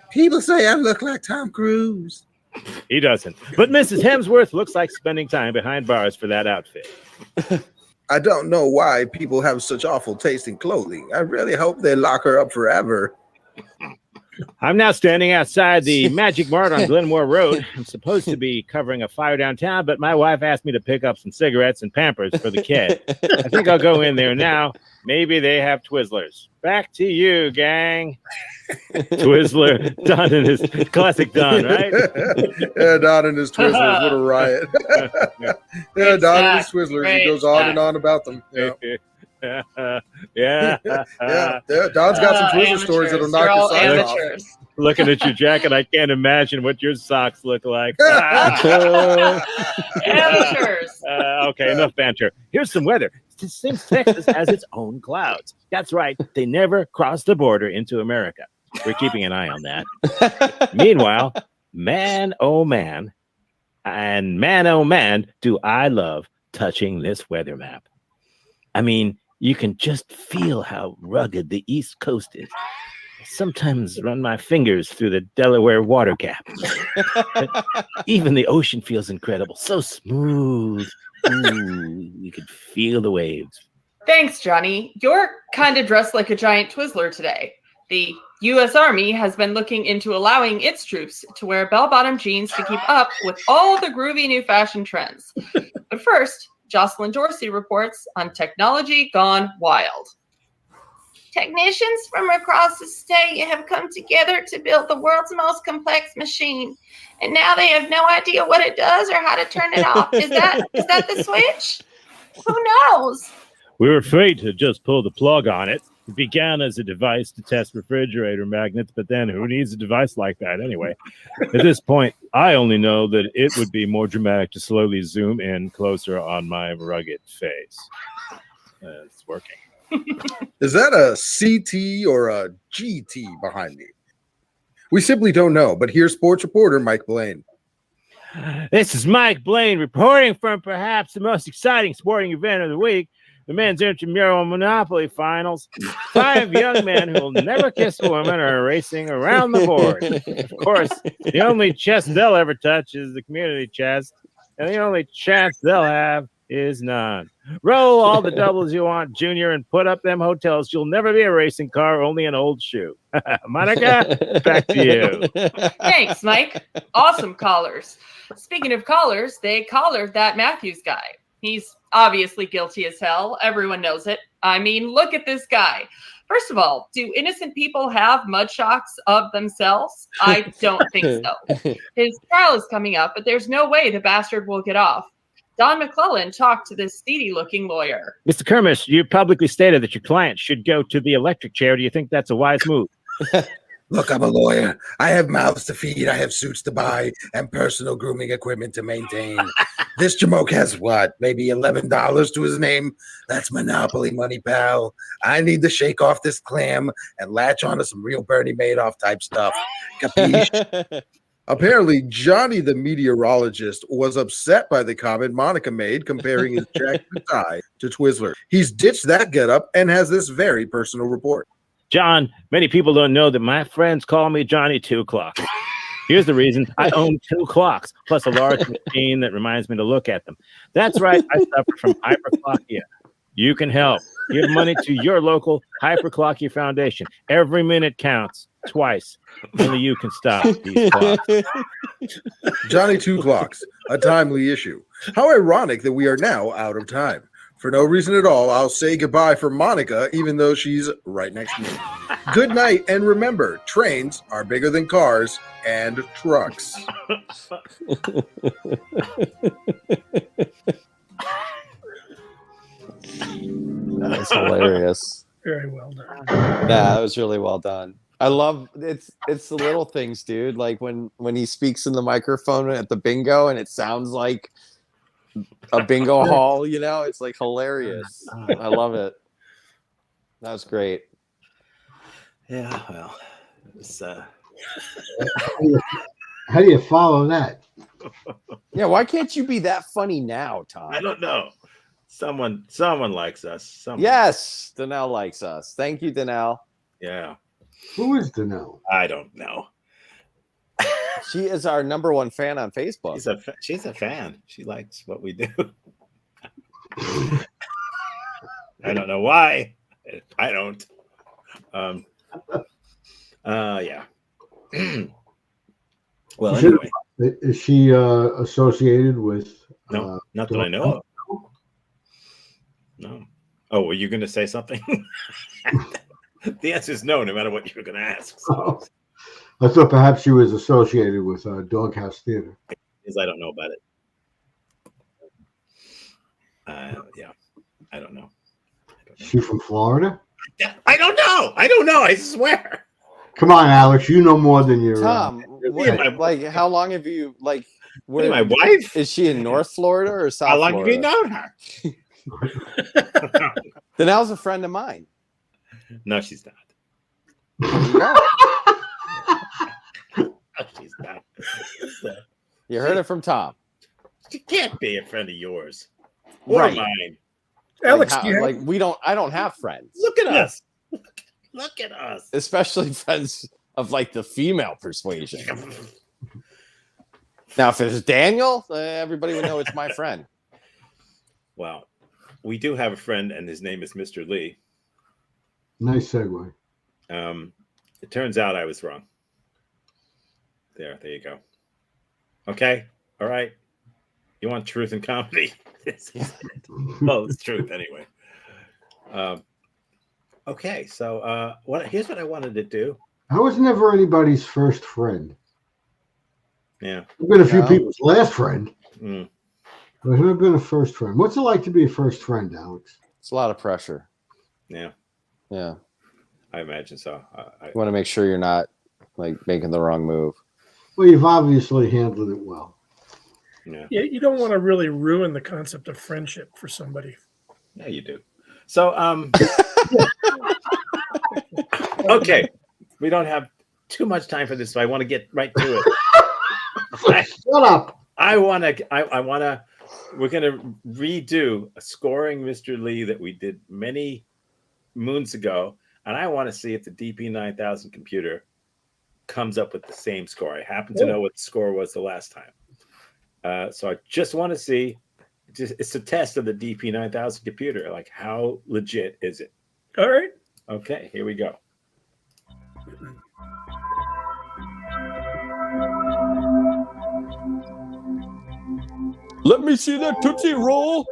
People say I look like Tom Cruise. He doesn't. But Mrs. Hemsworth looks like spending time behind bars for that outfit. I don't know why people have such awful taste in clothing. I really hope they lock her up forever. I'm now standing outside the Magic Mart on Glenmore Road. I'm supposed to be covering a fire downtown, but my wife asked me to pick up some cigarettes and Pampers for the kid. I think I'll go in there now. Maybe they have Twizzlers. Back to you, gang. Twizzler, Don and his classic Don, right? Yeah, Don and his Twizzlers, what a riot. Yeah, Don and his Twizzlers, he goes on and on about them. Yeah. Yeah. Don's got some Twizzler stories that'll knock your socks off. Looking at your jacket, I can't imagine what your socks look like. Amateurs. Okay, enough banter. Here's some weather. Since Texas has its own clouds. That's right. They never cross the border into America. We're keeping an eye on that. Meanwhile, man, oh man, and man, oh man, do I love touching this weather map. I mean, you can just feel how rugged the East Coast is. I sometimes run my fingers through the Delaware water gap. But even the ocean feels incredible. So smooth. Ooh, you can feel the waves. Thanks, Johnny. You're kind of dressed like a giant Twizzler today. The U.S. Army has been looking into allowing its troops to wear bell-bottom jeans to keep up with all the groovy new fashion trends. But first, Jocelyn Dorsey reports on technology gone wild. Technicians from across the state have come together to build the world's most complex machine. And now they have no idea what it does or how to turn it off. Is that the switch? Who knows? We were afraid to just pull the plug on it. It began as a device to test refrigerator magnets, but then who needs a device like that anyway? At this point, I only know that it would be more dramatic to slowly zoom in closer on my rugged face. It's working. Is that a CT or a GT behind me? We simply don't know, but here's sports reporter Mike Blaine. This is Mike Blaine reporting from perhaps the most exciting sporting event of the week, the men's intramural Monopoly finals. 5 young men who will never kiss a woman are racing around the board. Of course, the only chest they'll ever touch is the community chest, and the only chance they'll have is none. Roll all the doubles you want, Junior, and put up them hotels. You'll never be a racing car, only an old shoe. Monica, back to you. Thanks, Mike. Awesome callers. Speaking of callers, they collared that Matthews guy. He's obviously guilty as hell. Everyone knows it. I mean, look at this guy. First of all, do innocent people have mud shocks of themselves? I don't think so. His trial is coming up, but there's no way the bastard will get off. Don McClellan talked to this seedy-looking lawyer. Mr. Kermish, you publicly stated that your client should go to the electric chair. Do you think that's a wise move? Look, I'm a lawyer. I have mouths to feed, I have suits to buy, and personal grooming equipment to maintain. This Jamoke has what? Maybe $11 to his name? That's Monopoly money, pal. I need to shake off this clam and latch onto some real Bernie Madoff type stuff. Capiche? Apparently, Johnny the meteorologist was upset by the comment Monica made comparing his jacket tie to Twizzler. He's ditched that getup and has this very personal report. John, many people don't know that my friends call me Johnny 2 O'Clock. Here's the reason. I own 2 clocks, plus a large machine that reminds me to look at them. That's right, I suffer from hyperclockia. You can help. Give money to your local Hyperclockia Foundation. Every minute counts. Twice. Only you can stop these clocks. Johnny 2 Clocks, a timely issue. How ironic that we are now out of time. For no reason at all, I'll say goodbye for Monica, even though she's right next to me. Good night, and remember, trains are bigger than cars and trucks. That's hilarious. Very well done. Yeah, that was really well done. I love it's the little things, dude. Like when he speaks in the microphone at the bingo and it sounds like a bingo hall, you know, it's like hilarious. I love it. That was great. Yeah, well, it's How do you follow that? Yeah, why can't you be that funny now, Tom? I don't know. Someone likes us. Someone. Yes, Danelle likes us. Thank you, Danelle. Yeah. Who is Danelle? I don't know. She is our #1 fan on Facebook. She's a fan. She likes what we do. I don't know why. I don't. Yeah. Well, anyway. Is she associated with? No, not that I know of. No. Oh, were you going to say something? The answer is no matter what you're going to ask. So. I thought perhaps she was associated with Doghouse Theater. Because I don't know about it. Yeah, I don't know. She from Florida? I don't know. I swear. Come on, Alex. You know more than your Tom. Like, how long have you like? Where, my wife? Is she in North Florida or South? How long Florida? have you known her? Danelle's a friend of mine. No, she's not. No, she's not. You heard it from Tom. She can't be a friend of yours or Right. mine. Alex, Like, do you have- like I don't have friends. Look at us. Look at us. Especially friends of like the female persuasion. Now, if it's Daniel, everybody would know it's my friend. Well, we do have a friend, and his name is Mr. Lee. Nice segue. It turns out I was wrong. There you go. Okay, all right. You want truth and comedy? Well, it's truth anyway. Okay, so here's what I wanted to do. I was never anybody's first friend. Yeah, I've been a few people's last friend, Mm. but I've never been a first friend. What's it like to be a first friend, Alex? It's a lot of pressure. Yeah, Yeah. I imagine so. You want to make sure you're not like making the wrong move. Well, you've obviously handled it well. Yeah, you don't want to really ruin the concept of friendship for somebody. yeah, you do. So, okay, we don't have too much time for this, so I want to get right to it. Shut up. I want to. We're going to redo a scoring Mr. Lee that we did many moons ago, and I want to see if the DP9000 computer comes up with the same score. I happen to know what the score was the last time, so I just want to see. It's a test of the DP9000 computer. Like, how legit is it? All right. Okay, here we go. Let me see that Tootsie Roll.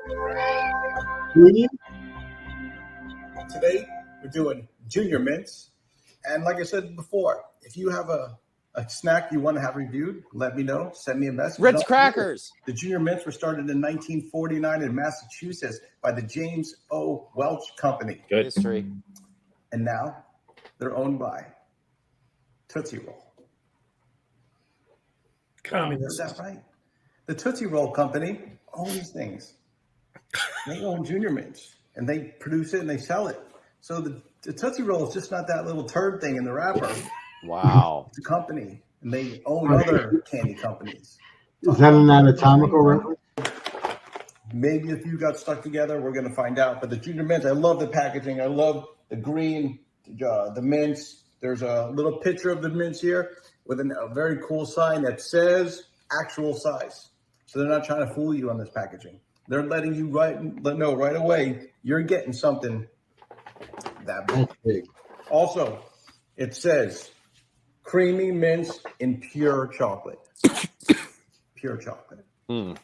Today, we're doing Junior Mints. And like I said before, if you have a snack you want to have reviewed, let me know. Send me a message. Ritz crackers. The Junior Mints were started in 1949 in Massachusetts by the James O. Welch Company. Good history. And now they're owned by Tootsie Roll. Communist. Is that right? The Tootsie Roll Company owns things. They own Junior Mints, and they produce it and they sell it. So the Tootsie Roll is just not that little turd thing in the wrapper. Wow. It's a company, and they own other candy companies. Is that an anatomical reference? Maybe if you got stuck together, we're going to find out. But the Junior Mints, I love the packaging. I love the green, the mints. There's a little picture of the mints here with a very cool sign that says actual size. So they're not trying to fool you on this packaging. They're letting you know right away you're getting something that big. Also, it says creamy mints in pure chocolate. Pure chocolate. Mm.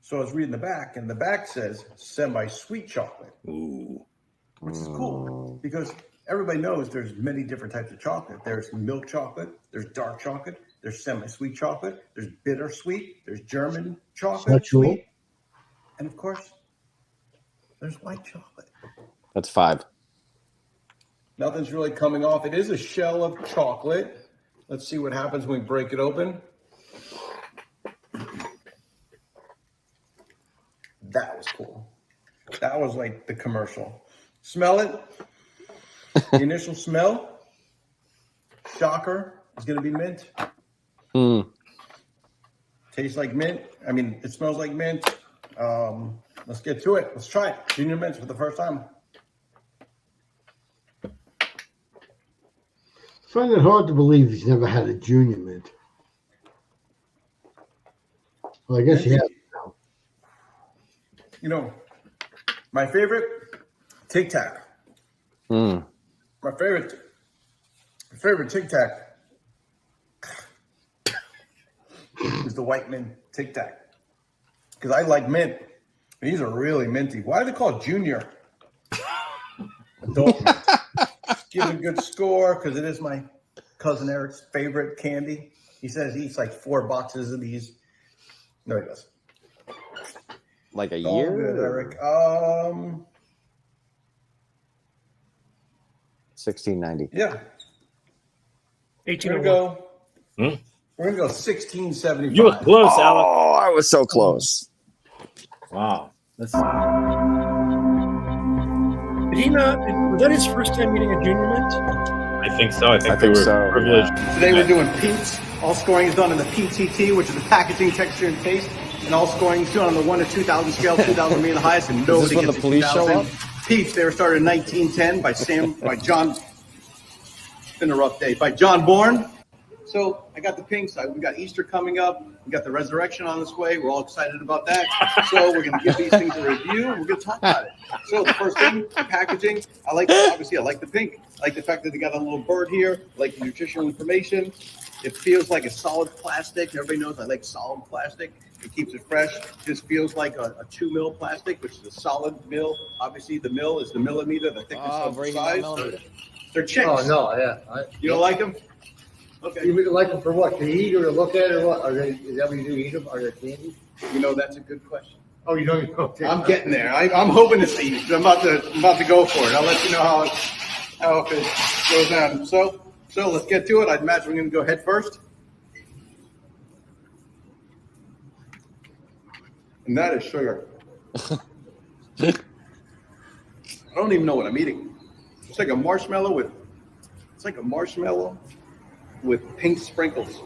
So I was reading the back, and the back says semi-sweet chocolate. Ooh. Which is cool because everybody knows there's many different types of chocolate. There's milk chocolate, there's dark chocolate, there's semi-sweet chocolate, there's bittersweet, there's German chocolate, sweet, and of course, there's white chocolate. That's 5. Nothing's really coming off. It is a shell of chocolate. Let's see what happens when we break it open. That was cool. That was like the commercial. Smell it. The initial smell. Shocker. Is going to be mint. Mm. Tastes like mint. I mean, it smells like mint. Let's get to it. Let's try it. Junior Mints for the first time. I find it hard to believe he's never had a Junior Mint. Well, I guess he has now. You know, my favorite, Tic Tac. Mm. My favorite Tic Tac is the white mint Tic Tac. Because I like mint. These are really minty. Why are they called Junior? Adult mint. Give it a good score because it is my cousin Eric's favorite candy. He says he eats like 4 boxes of these. No, he doesn't. Like a All year? good, Eric. 1690. Yeah. 18. We're gonna go. We're gonna go 1675. You were close, Alex. Oh, I was so close. Wow. Let's Did he not? Was that his first time eating a Junior Mint? I think so. I think I we think were so, privileged. Today we're doing Pete's. All scoring is done in the PTT, which is the packaging, texture, and taste. and all scorings on the 1 to 2,000 scale, 2,000 being the highest, and nobody when gets the to police show 2,000. up? Peeps, they were started in 1910 by John. It's been a rough day. By John Bourne. So I got the pinks. We got Easter coming up. We got the resurrection on this way. We're all excited about that. So we're going to give these things a review. And we're going to talk about it. So the first thing, the packaging. I like the pink. I like the fact that they got a little bird here. I like the nutritional information. It feels like a solid plastic. Everybody knows I like solid plastic. It keeps it fresh. It just feels like a 2 mil plastic, which is a solid mil. Obviously, the mil is the millimeter, the thickness of the size. They're chicks. Oh, no, yeah. You don't like them? Okay. You like them for what? To eat or to look at or what? Is that what you do? Eat them? Are they candy? You know, that's a good question. Oh, you don't even know. I'm getting there. I'm hoping to see. I'm about to go for it. I'll let you know how it goes down. So let's get to it. I'd imagine we're going to go head first. And that is sugar. I don't even know what I'm eating. It's like a marshmallow with pink sprinkles.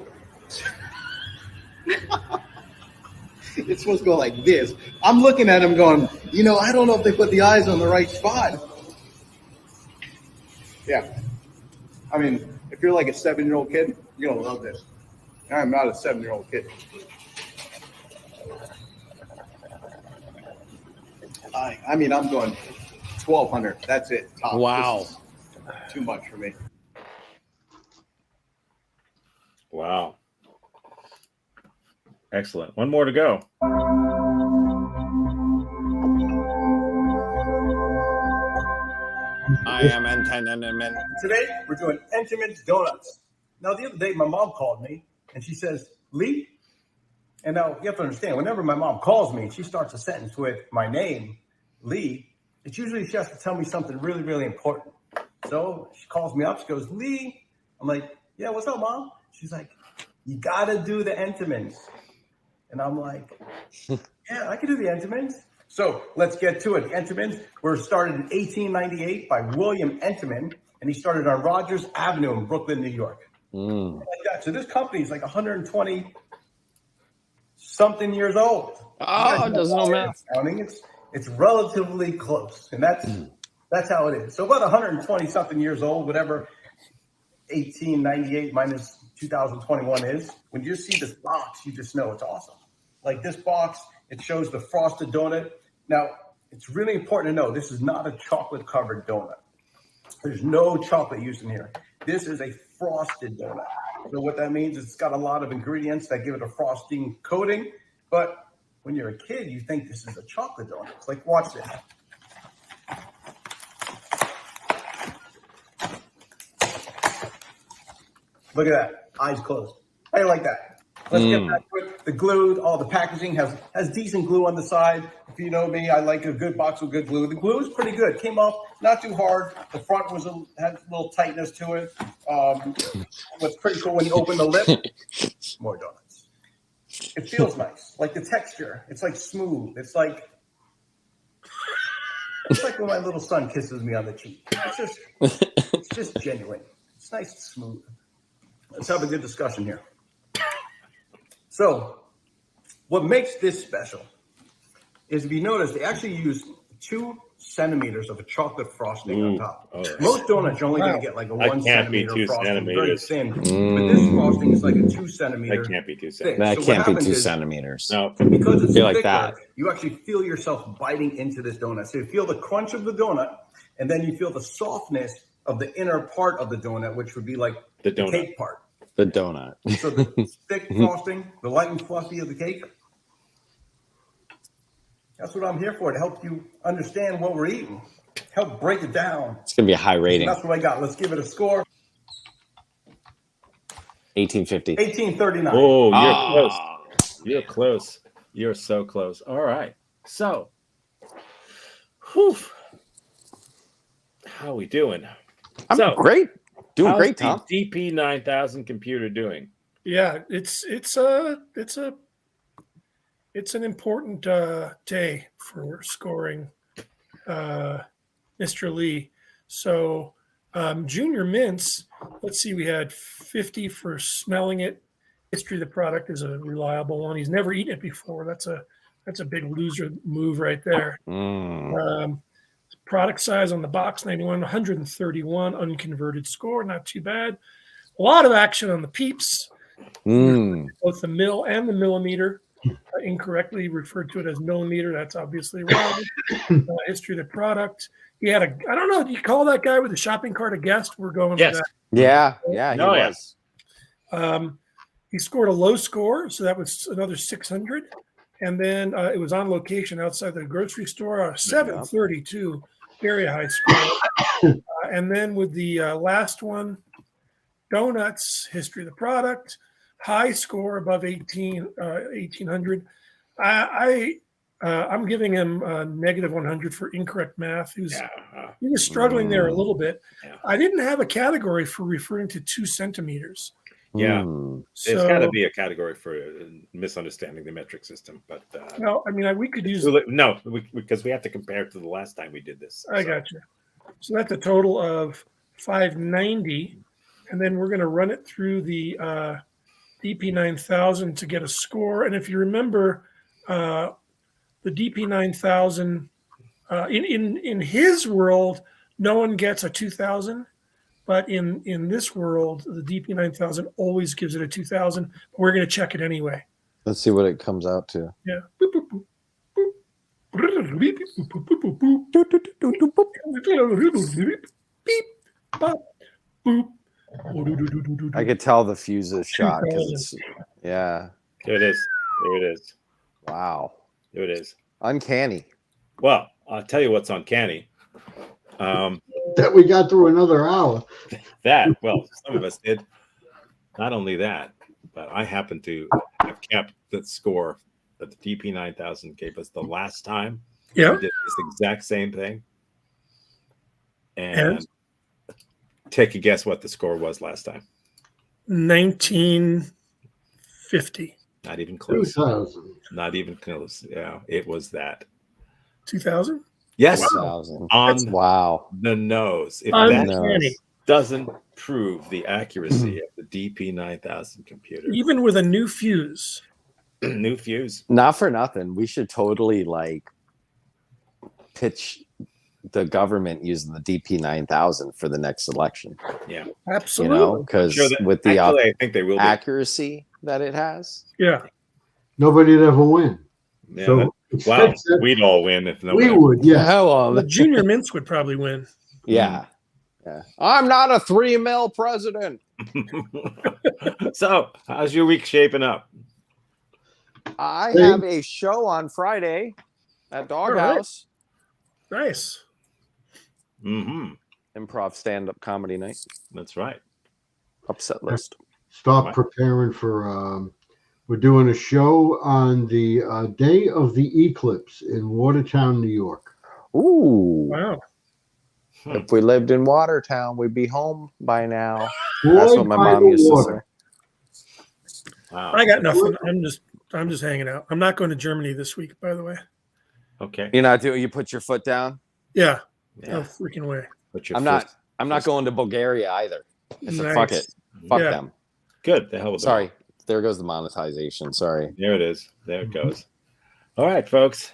It's supposed to go like this. I'm looking at him going, I don't know if they put the eyes on the right spot. Yeah. I mean, if you're like a 7-year-old kid, you're going to love this. I'm not a 7-year-old kid. I mean, I'm going 1,200. That's it. Top. Wow. Too much for me. Wow. Excellent. One more to go. I am Entenmann. Today, we're doing Entenmann's Donuts. Now, the other day, my mom called me, and she says, Lee? And now, you have to understand, whenever my mom calls me, and she starts a sentence with my name, Lee, it's usually she has to tell me something really, really important. So she calls me up. She goes, Lee. I'm like, yeah, what's up, Mom? She's like, you got to do the Entenmann's. And I'm like, yeah, I can do the Entenmann's. So let's get to it. The Entenmann's were started in 1898 by William Entenmann, and he started on Rogers Avenue in Brooklyn, New York. Like that. So this company is like 120 something years old. Oh, it doesn't know math. It's relatively close, and that's how it is. So about 120 something years old, whatever 1898 minus 2021 is. When you see this box, you just know it's awesome. Like this box, it shows the frosted donut. Now, it's really important to know this is not a chocolate covered donut. There's no chocolate used in here. This is a frosted donut. So what that means is it's got a lot of ingredients that give it a frosting coating. But when you're a kid, you think this is a chocolate donut. It's like, watch this. Look at that. Eyes closed. How do you like that? Let's get back to it. The glue, all the packaging has decent glue on the side. If you know me, I like a good box with good glue. The glue is pretty good. Came off not too hard. The front had a little tightness to it. What's pretty cool when you open the lip, more donuts. It feels nice. Like the texture. It's like smooth. It's like when my little son kisses me on the cheek. It's just genuine. It's nice and smooth. Let's have a good discussion here. So, what makes this special is if you notice, they actually use 2 centimeters of a chocolate frosting on top. Most donuts you're only going to get like a 1 centimeter frosting, very thin. But this frosting is like a 2 centimeter. That can't be 2 That centimeters. can't be 2 centimeters. No. Because it's Feel like thicker, that. you actually feel yourself biting into this donut. So you feel the crunch of the donut, and then you feel the softness of the inner part of the donut, which would be like the cake part. The donut. So the thick frosting, the light and fluffy of the cake. That's what I'm here for, to help you understand what we're eating. Help break it down. It's going to be a high rating. That's what I got. Let's give it a score. 1850. 1839. Oh, you're close. You're close. You're so close. All right. So, how are we doing? I'm great. Doing great, Tom. How's the DP9000 computer doing? Yeah, it's an important day for scoring Mr. Lee. So junior mints, let's see, we had 50 for smelling it, History of the product is a reliable one. He's never eaten it before. That's a big loser move right there. Product size on the box 91, 131 unconverted score, not too bad. A lot of action on the peeps. Both the mil and the millimeter. Incorrectly referred to it as millimeter. That's obviously wrong. History of the product. He had I don't know, do you call that guy with the shopping cart a guest? We're going with that. Yeah, he was. He scored a low score, so that was another 600. And then it was on location outside the grocery store, 732, very high score. And then with the last one, donuts, history of the product, high score above 1800. I'm giving him a negative 100 for incorrect math. He was struggling there a little bit. I didn't have a category for referring to 2 centimeters. Yeah, there's got to be a category for misunderstanding the metric system, but no, I mean we could use because we have to compare it to the last time we did this. I got you. So that's a total of 590, and then we're going to run it through the DP9000 to get a score. And if you remember, the DP9000 in his world, no one gets a 2000. But in this world, the DP9000 always gives it a 2000. We're going to check it anyway. Let's see what it comes out to. Yeah. I could tell the fuse is shot because it's There it is. There it is. Wow. There it is. Uncanny. Well, I'll tell you what's uncanny. That we got through another hour. Well, some of us did. Not only that, but I happen to have kept the score that the DP9000 gave us the last time. Yeah. We did this exact same thing. And take a guess what the score was last time. 1950. Not even close. 2000. Not even close. Yeah, it was that. 2000? Yes. Wow. On wow. the nose. If Uncanny. that doesn't prove the accuracy of the DP9000 computer. Even with a new fuse. New fuse. Not for nothing. We should totally pitch the government using the DP9000 for the next election. Yeah. Absolutely. Because with the I think they will accuracy that it has. Yeah. Nobody'd ever win. Yeah, So wow, we'd all win if no. We would, yeah. The junior mints would probably win. Yeah. Yeah. I'm not a 3 mil president. So, how's your week shaping up? I have a show on Friday at Doghouse. Right. Nice. Improv stand-up comedy night. That's right. Upset list. Start preparing for. We're doing a show on the day of the eclipse in Watertown, New York. Ooh. Wow. If we lived in Watertown, we'd be home by now. That's what my mom used to say. Wow. I got nothing. I'm just hanging out. I'm not going to Germany this week, by the way. Okay. You're not doing. You put your foot down. Yeah. No freaking way. I'm not going to Bulgaria either. It's a fuck it. Fuck them. Good. The hell with Sorry. There goes the monetization. Sorry. There it is. There it goes. All right, folks.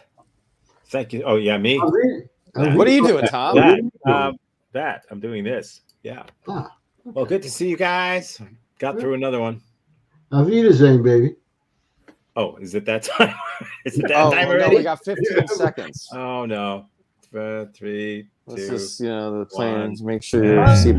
Thank you. Oh yeah, me. What are you doing, Tom? That I'm doing this. Yeah. Well, good to see you guys. Got through another one. Auf Wiedersehen, baby. Oh, is it that time? Is it that time already? No, we got 15 seconds. Oh no. 3, 2. Let's just, the plans. Make sure you see.